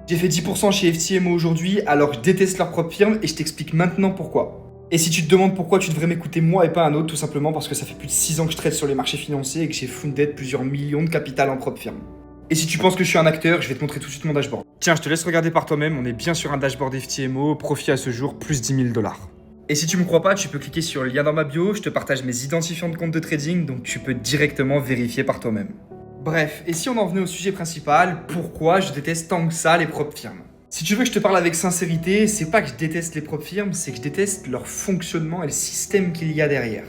J'ai fait 10% chez FTMO aujourd'hui alors que je déteste leur propre firme et je t'explique maintenant pourquoi. Et si tu te demandes pourquoi tu devrais m'écouter moi et pas un autre, tout simplement parce que ça fait plus de 6 ans que je trade sur les marchés financiers et que j'ai funded plusieurs millions de capital en propre firme. Et si tu penses que je suis un acteur, je vais te montrer tout de suite mon dashboard. Tiens, je te laisse regarder par toi-même, on est bien sur un dashboard FTMO, profit à ce jour, plus 10 000 $. Et si tu me crois pas, tu peux cliquer sur le lien dans ma bio, je te partage mes identifiants de compte de trading, donc tu peux directement vérifier par toi-même. Bref, et si on en venait au sujet principal, pourquoi je déteste tant que ça les propres firmes? Si tu veux que je te parle avec sincérité, c'est pas que je déteste les propres firmes, c'est que je déteste leur fonctionnement et le système qu'il y a derrière.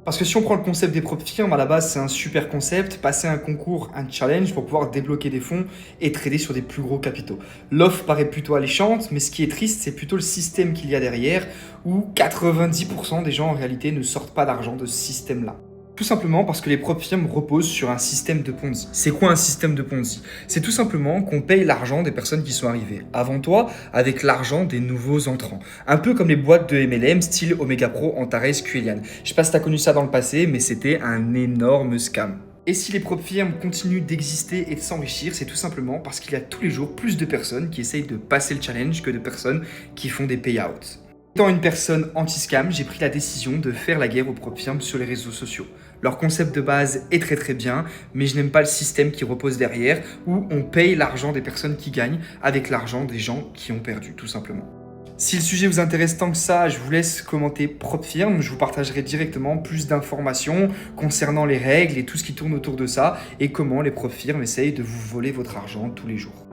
Parce que si on prend le concept des propres firmes, à la base c'est un super concept, passer un concours, un challenge pour pouvoir débloquer des fonds et trader sur des plus gros capitaux. L'offre paraît plutôt alléchante, mais ce qui est triste c'est plutôt le système qu'il y a derrière, où 90% des gens en réalité ne sortent pas d'argent de ce système-là. Tout simplement parce que les propres firmes reposent sur un système de Ponzi. C'est quoi un système de Ponzi? C'est tout simplement qu'on paye l'argent des personnes qui sont arrivées avant toi avec l'argent des nouveaux entrants. Un peu comme les boîtes de MLM style Omega Pro, Antares, Quillian. Je sais pas si t'as connu ça dans le passé, mais c'était un énorme scam. Et si les propres firmes continuent d'exister et de s'enrichir, c'est tout simplement parce qu'il y a tous les jours plus de personnes qui essayent de passer le challenge que de personnes qui font des payouts. Étant une personne anti-scam, j'ai pris la décision de faire la guerre aux propres firmes sur les réseaux sociaux. Leur concept de base est très bien, mais je n'aime pas le système qui repose derrière, où on paye l'argent des personnes qui gagnent avec l'argent des gens qui ont perdu, tout simplement. Si le sujet vous intéresse tant que ça, je vous laisse commenter propre firme, je vous partagerai directement plus d'informations concernant les règles et tout ce qui tourne autour de ça, et comment les propres firmes essayent de vous voler votre argent tous les jours.